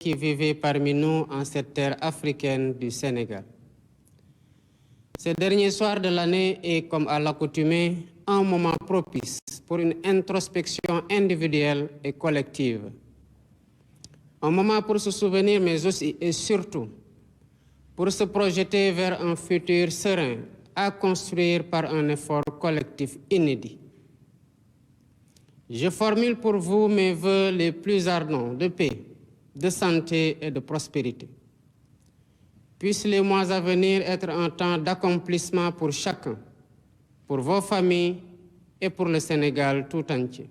qui vivaient parmi nous en cette terre africaine du Sénégal. Ce dernier soir de l'année est, comme à l'accoutumée, un moment propice pour une introspection individuelle et collective. Un moment pour se souvenir, mais aussi et surtout pour se projeter vers un futur serein à construire par un effort collectif inédit. Je formule pour vous mes vœux les plus ardents de paix, de santé et de prospérité. Puissent les mois à venir être un temps d'accomplissement pour chacun, pour vos familles et pour le Sénégal tout entier.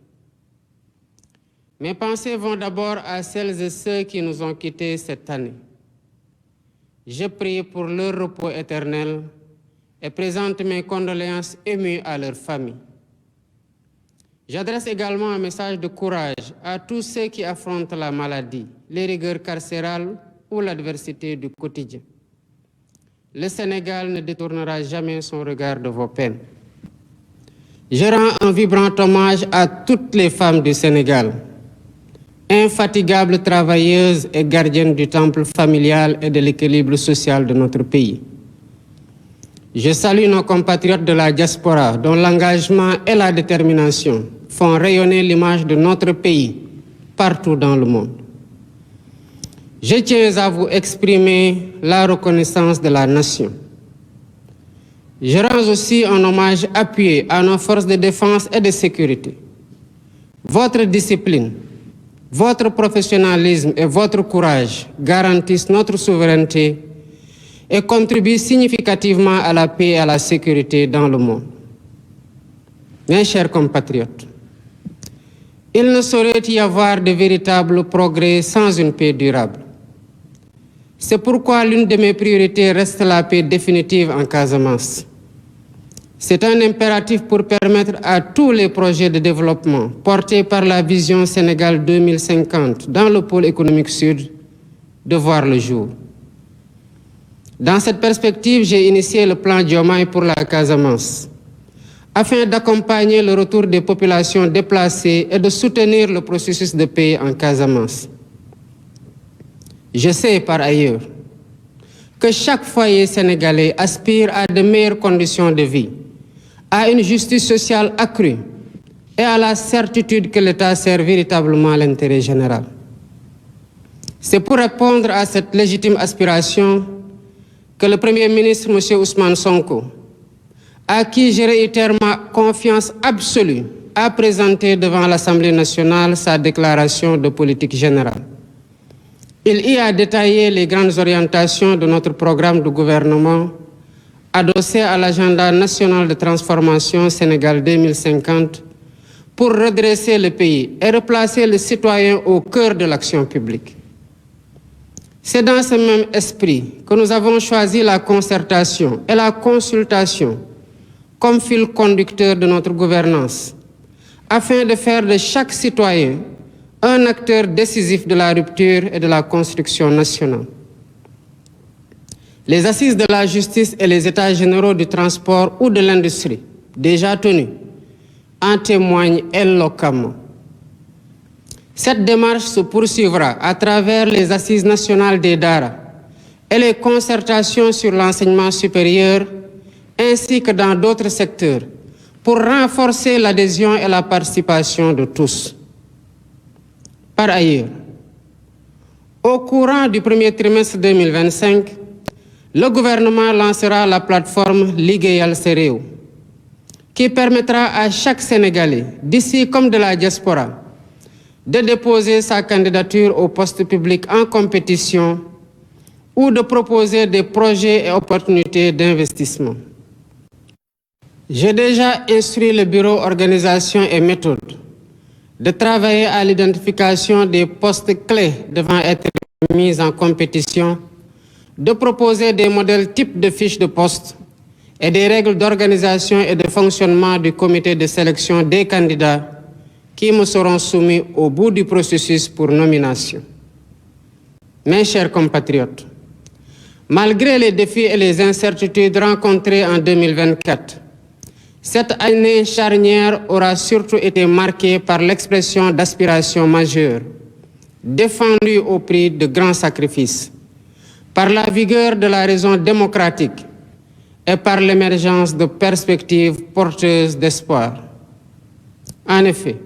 Mes pensées vont d'abord à celles et ceux qui nous ont quittés cette année. Je prie pour leur repos éternel et présente mes condoléances émues à leurs familles. J'adresse également un message de courage à tous ceux qui affrontent la maladie, les rigueurs carcérales ou l'adversité du quotidien. Le Sénégal ne détournera jamais son regard de vos peines. Je rends un vibrant hommage à toutes les femmes du Sénégal, infatigables travailleuses et gardiennes du temple familial et de l'équilibre social de notre pays. Je salue nos compatriotes de la diaspora dont l'engagement et la détermination font rayonner l'image de notre pays partout dans le monde. Je tiens à vous exprimer la reconnaissance de la nation. Je rends aussi un hommage appuyé à nos forces de défense et de sécurité. Votre discipline, votre professionnalisme et votre courage garantissent notre souveraineté et contribuent significativement à la paix et à la sécurité dans le monde. Mes chers compatriotes, il ne saurait y avoir de véritable progrès sans une paix durable. C'est pourquoi l'une de mes priorités reste la paix définitive en Casamance. C'est un impératif pour permettre à tous les projets de développement portés par la vision Sénégal 2050 dans le pôle économique sud de voir le jour. Dans cette perspective, j'ai initié le plan Diomaye pour la Casamance, afin d'accompagner le retour des populations déplacées et de soutenir le processus de paix en Casamance. Je sais par ailleurs que chaque foyer sénégalais aspire à de meilleures conditions de vie, à une justice sociale accrue et à la certitude que l'État sert véritablement l'intérêt général. C'est pour répondre à cette légitime aspiration que le Premier ministre, M. Ousmane Sonko, à qui je réitère ma confiance absolue, a présenté devant l'Assemblée nationale sa déclaration de politique générale. Il y a détaillé les grandes orientations de notre programme de gouvernement adossé à l'agenda national de transformation Sénégal 2050 pour redresser le pays et replacer le citoyen au cœur de l'action publique. C'est dans ce même esprit que nous avons choisi la concertation et la consultation comme fil conducteur de notre gouvernance, afin de faire de chaque citoyen un acteur décisif de la rupture et de la construction nationale. Les assises de la justice et les états généraux du transport ou de l'industrie, déjà tenus, en témoignent éloquemment. Cette démarche se poursuivra à travers les assises nationales des DARA et les concertations sur l'enseignement supérieur, ainsi que dans d'autres secteurs, pour renforcer l'adhésion et la participation de tous. Par ailleurs, au courant du premier trimestre 2025, le gouvernement lancera la plateforme Ligueyal Séréo, qui permettra à chaque Sénégalais, d'ici comme de la diaspora, de déposer sa candidature au poste public en compétition ou de proposer des projets et opportunités d'investissement. J'ai déjà instruit le bureau organisation et méthode de travailler à l'identification des postes clés devant être mis en compétition, de proposer des modèles types de fiches de poste et des règles d'organisation et de fonctionnement du comité de sélection des candidats qui me seront soumis au bout du processus pour nomination. Mes chers compatriotes, malgré les défis et les incertitudes rencontrées en 2024, cette année charnière aura surtout été marquée par l'expression d'aspirations majeures défendue au prix de grands sacrifices, par la vigueur de la raison démocratique et par l'émergence de perspectives porteuses d'espoir. En effet,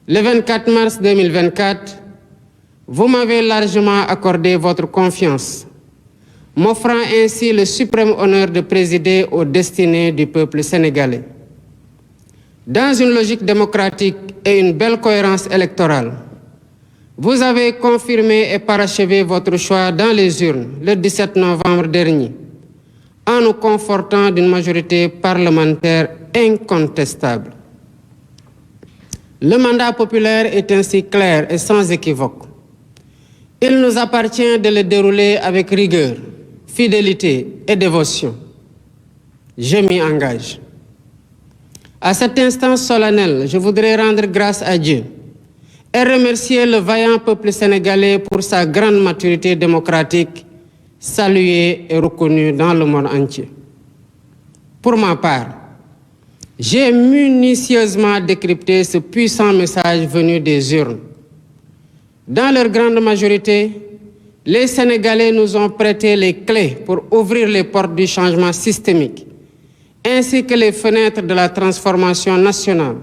le 24 mars 2024, vous m'avez largement accordé votre confiance, m'offrant ainsi le suprême honneur de présider aux destinées du peuple sénégalais. Dans une logique démocratique et une belle cohérence électorale, vous avez confirmé et parachevé votre choix dans les urnes le 17 novembre dernier, en nous confortant d'une majorité parlementaire incontestable. Le mandat populaire est ainsi clair et sans équivoque. Il nous appartient de le dérouler avec rigueur, fidélité et dévotion. Je m'y engage. À cet instant solennel, je voudrais rendre grâce à Dieu et remercier le vaillant peuple sénégalais pour sa grande maturité démocratique, saluée et reconnue dans le monde entier. Pour ma part, j'ai minutieusement décrypté ce puissant message venu des urnes. Dans leur grande majorité, les Sénégalais nous ont prêté les clés pour ouvrir les portes du changement systémique, ainsi que les fenêtres de la transformation nationale,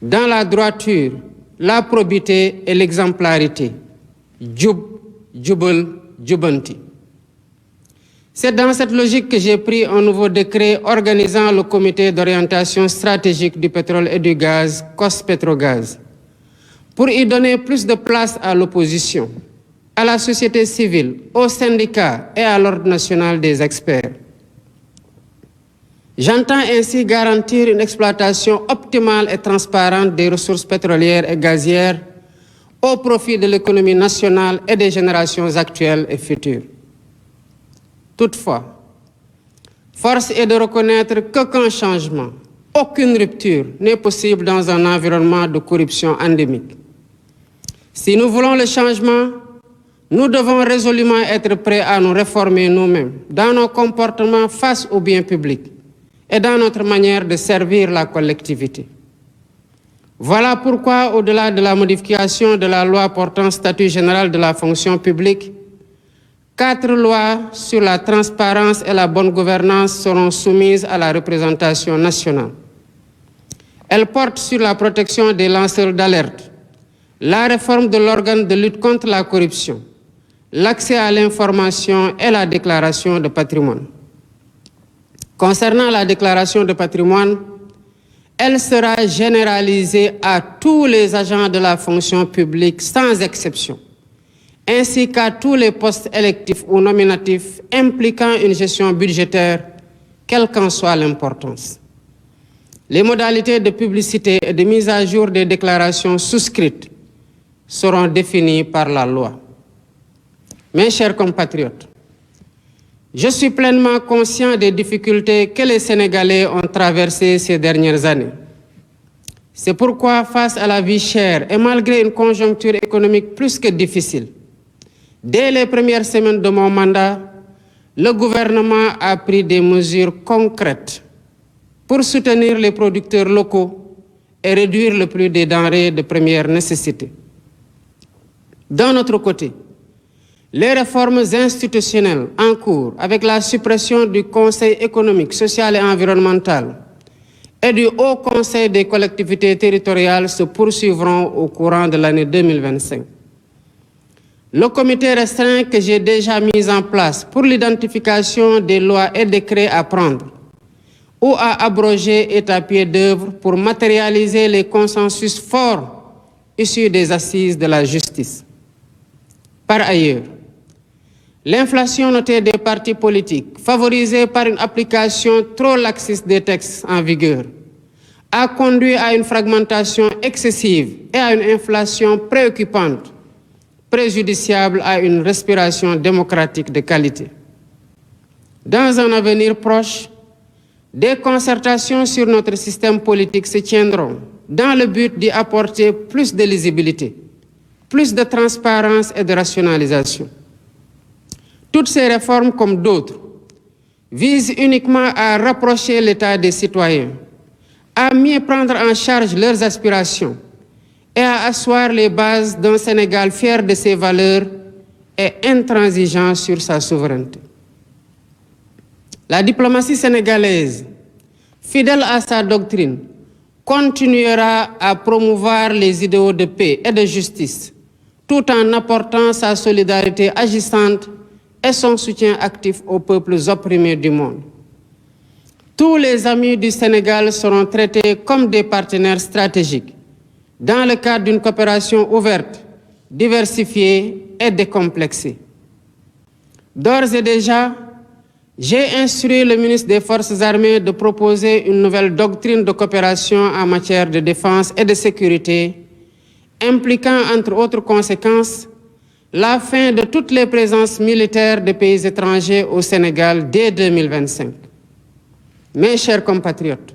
dans la droiture, la probité et l'exemplarité. Djub, djubal, djubanti. C'est dans cette logique que j'ai pris un nouveau décret organisant le comité d'orientation stratégique du pétrole et du gaz, COS-Pétrogaz, pour y donner plus de place à l'opposition, à la société civile, aux syndicats et à l'ordre national des experts. J'entends ainsi garantir une exploitation optimale et transparente des ressources pétrolières et gazières au profit de l'économie nationale et des générations actuelles et futures. Toutefois, force est de reconnaître qu'aucun changement, aucune rupture n'est possible dans un environnement de corruption endémique. Si nous voulons le changement, nous devons résolument être prêts à nous réformer nous-mêmes dans nos comportements face au bien public et dans notre manière de servir la collectivité. Voilà pourquoi, au-delà de la modification de la loi portant statut général de la fonction publique, 4 lois sur la transparence et la bonne gouvernance seront soumises à la représentation nationale. Elles portent sur la protection des lanceurs d'alerte, la réforme de l'organe de lutte contre la corruption, l'accès à l'information et la déclaration de patrimoine. Concernant la déclaration de patrimoine, elle sera généralisée à tous les agents de la fonction publique sans exception, ainsi qu'à tous les postes électifs ou nominatifs impliquant une gestion budgétaire, quelle qu'en soit l'importance. Les modalités de publicité et de mise à jour des déclarations souscrites seront définies par la loi. Mes chers compatriotes, je suis pleinement conscient des difficultés que les Sénégalais ont traversées ces dernières années. C'est pourquoi, face à la vie chère et malgré une conjoncture économique plus que difficile, dès les premières semaines de mon mandat, le gouvernement a pris des mesures concrètes pour soutenir les producteurs locaux et réduire le prix des denrées de première nécessité. D'un autre côté, les réformes institutionnelles en cours avec la suppression du Conseil économique, social et environnemental et du Haut Conseil des collectivités territoriales se poursuivront au courant de l'année 2025. Le comité restreint que j'ai déjà mis en place pour l'identification des lois et décrets à prendre ou à abroger est à pied d'œuvre pour matérialiser les consensus forts issus des assises de la justice. Par ailleurs, l'inflation notée des partis politiques, favorisée par une application trop laxiste des textes en vigueur, a conduit à une fragmentation excessive et à une inflation préoccupante, préjudiciable à une respiration démocratique de qualité. Dans un avenir proche, des concertations sur notre système politique se tiendront dans le but d'y apporter plus de lisibilité, plus de transparence et de rationalisation. Toutes ces réformes, comme d'autres, visent uniquement à rapprocher l'État des citoyens, à mieux prendre en charge leurs aspirations et à asseoir les bases d'un Sénégal fier de ses valeurs et intransigeant sur sa souveraineté. La diplomatie sénégalaise, fidèle à sa doctrine, continuera à promouvoir les idéaux de paix et de justice, tout en apportant sa solidarité agissante et son soutien actif aux peuples opprimés du monde. Tous les amis du Sénégal seront traités comme des partenaires stratégiques dans le cadre d'une coopération ouverte, diversifiée et décomplexée. D'ores et déjà, j'ai instruit le ministre des Forces armées de proposer une nouvelle doctrine de coopération en matière de défense et de sécurité, impliquant, entre autres conséquences, la fin de toutes les présences militaires de pays étrangers au Sénégal dès 2025. Mes chers compatriotes,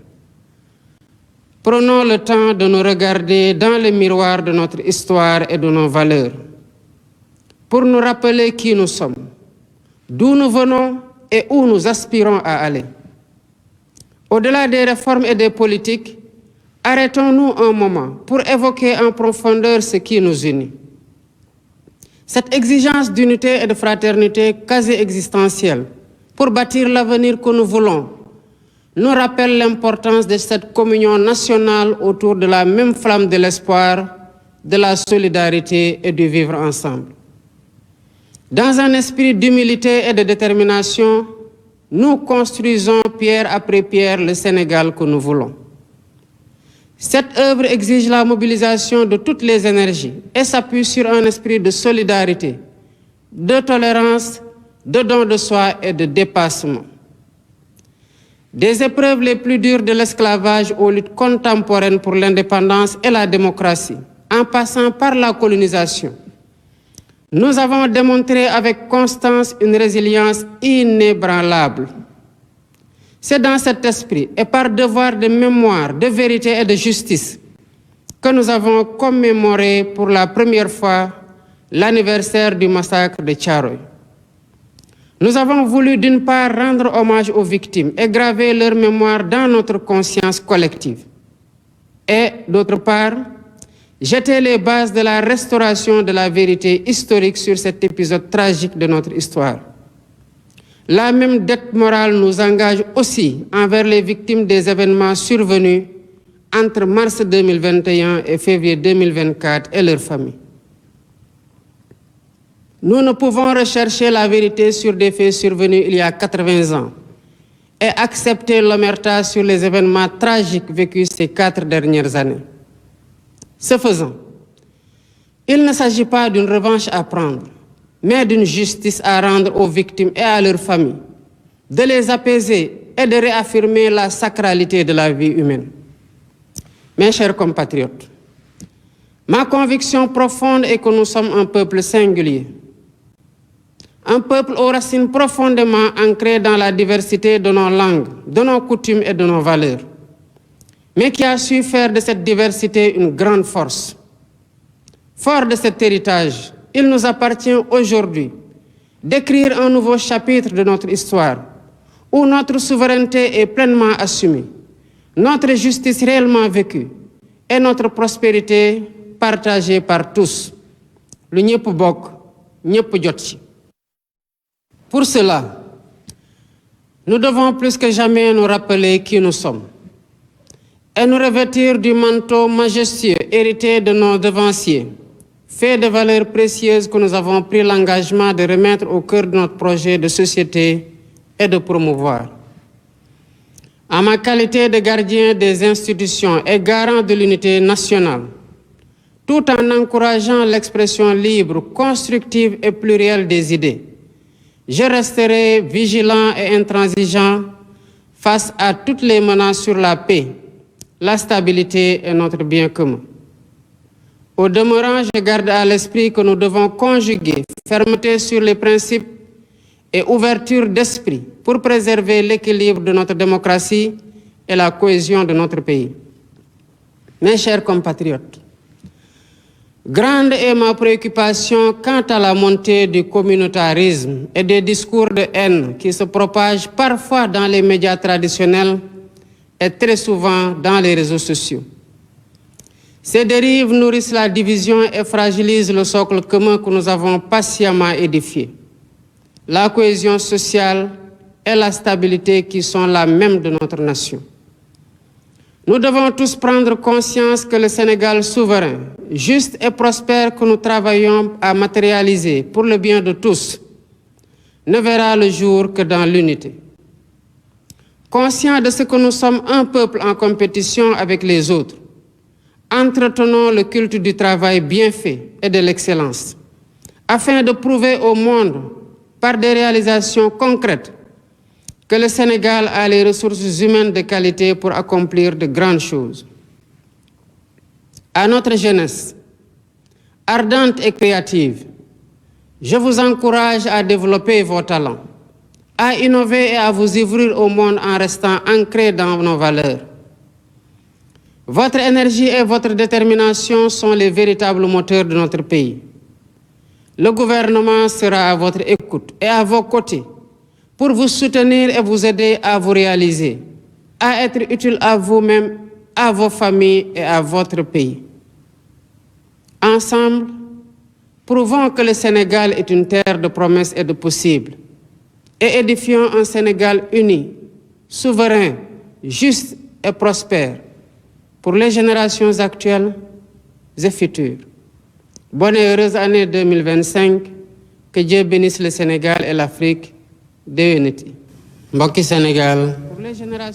prenons le temps de nous regarder dans le miroir de notre histoire et de nos valeurs, pour nous rappeler qui nous sommes, d'où nous venons et où nous aspirons à aller. Au-delà des réformes et des politiques, arrêtons-nous un moment pour évoquer en profondeur ce qui nous unit. Cette exigence d'unité et de fraternité quasi existentielle pour bâtir l'avenir que nous voulons nous rappelle l'importance de cette communion nationale autour de la même flamme de l'espoir, de la solidarité et du vivre ensemble. Dans un esprit d'humilité et de détermination, nous construisons pierre après pierre le Sénégal que nous voulons. Cette œuvre exige la mobilisation de toutes les énergies et s'appuie sur un esprit de solidarité, de tolérance, de don de soi et de dépassement. Des épreuves les plus dures de l'esclavage aux luttes contemporaines pour l'indépendance et la démocratie, en passant par la colonisation, nous avons démontré avec constance une résilience inébranlable. C'est dans cet esprit et par devoir de mémoire, de vérité et de justice que nous avons commémoré pour la première fois l'anniversaire du massacre de Thiaroye. Nous avons voulu d'une part rendre hommage aux victimes et graver leur mémoire dans notre conscience collective. Et d'autre part, jeter les bases de la restauration de la vérité historique sur cet épisode tragique de notre histoire. La même dette morale nous engage aussi envers les victimes des événements survenus entre mars 2021 et février 2024 et leurs familles. Nous ne pouvons rechercher la vérité sur des faits survenus il y a 80 ans et accepter l'omerta sur les événements tragiques vécus ces 4 dernières années. Ce faisant, il ne s'agit pas d'une revanche à prendre, mais d'une justice à rendre aux victimes et à leurs familles, de les apaiser et de réaffirmer la sacralité de la vie humaine. Mes chers compatriotes, ma conviction profonde est que nous sommes un peuple singulier, un peuple aux racines profondément ancrées dans la diversité de nos langues, de nos coutumes et de nos valeurs, mais qui a su faire de cette diversité une grande force. Fort de cet héritage, il nous appartient aujourd'hui d'écrire un nouveau chapitre de notre histoire, où notre souveraineté est pleinement assumée, notre justice réellement vécue et notre prospérité partagée par tous. Lu ñëpp bokk, ñëpp jot ci. Pour cela, nous devons plus que jamais nous rappeler qui nous sommes et nous revêtir du manteau majestueux hérité de nos devanciers, fait de valeurs précieuses que nous avons pris l'engagement de remettre au cœur de notre projet de société et de promouvoir. En ma qualité de gardien des institutions et garant de l'unité nationale, tout en encourageant l'expression libre, constructive et plurielle des idées, je resterai vigilant et intransigeant face à toutes les menaces sur la paix, la stabilité et notre bien commun. Au demeurant, je garde à l'esprit que nous devons conjuguer fermeté sur les principes et ouverture d'esprit pour préserver l'équilibre de notre démocratie et la cohésion de notre pays. Mes chers compatriotes, grande est ma préoccupation quant à la montée du communautarisme et des discours de haine qui se propagent parfois dans les médias traditionnels et très souvent dans les réseaux sociaux. Ces dérives nourrissent la division et fragilisent le socle commun que nous avons patiemment édifié. La cohésion sociale et la stabilité qui sont la même de notre nation. Nous devons tous prendre conscience que le Sénégal souverain, juste et prospère que nous travaillons à matérialiser pour le bien de tous, ne verra le jour que dans l'unité. Conscient de ce que nous sommes un peuple en compétition avec les autres, entretenons le culte du travail bien fait et de l'excellence, afin de prouver au monde, par des réalisations concrètes, que le Sénégal a les ressources humaines de qualité pour accomplir de grandes choses. À notre jeunesse, ardente et créative, je vous encourage à développer vos talents, à innover et à vous ouvrir au monde en restant ancrés dans nos valeurs. Votre énergie et votre détermination sont les véritables moteurs de notre pays. Le gouvernement sera à votre écoute et à vos côtés pour vous soutenir et vous aider à vous réaliser, à être utile à vous-même, à vos familles et à votre pays. Ensemble, prouvons que le Sénégal est une terre de promesses et de possibles, et édifions un Sénégal uni, souverain, juste et prospère pour les générations actuelles et futures. Bonne et heureuse année 2025, que Dieu bénisse le Sénégal et l'Afrique. Déwénati mbokki Sénégal. Pour les générations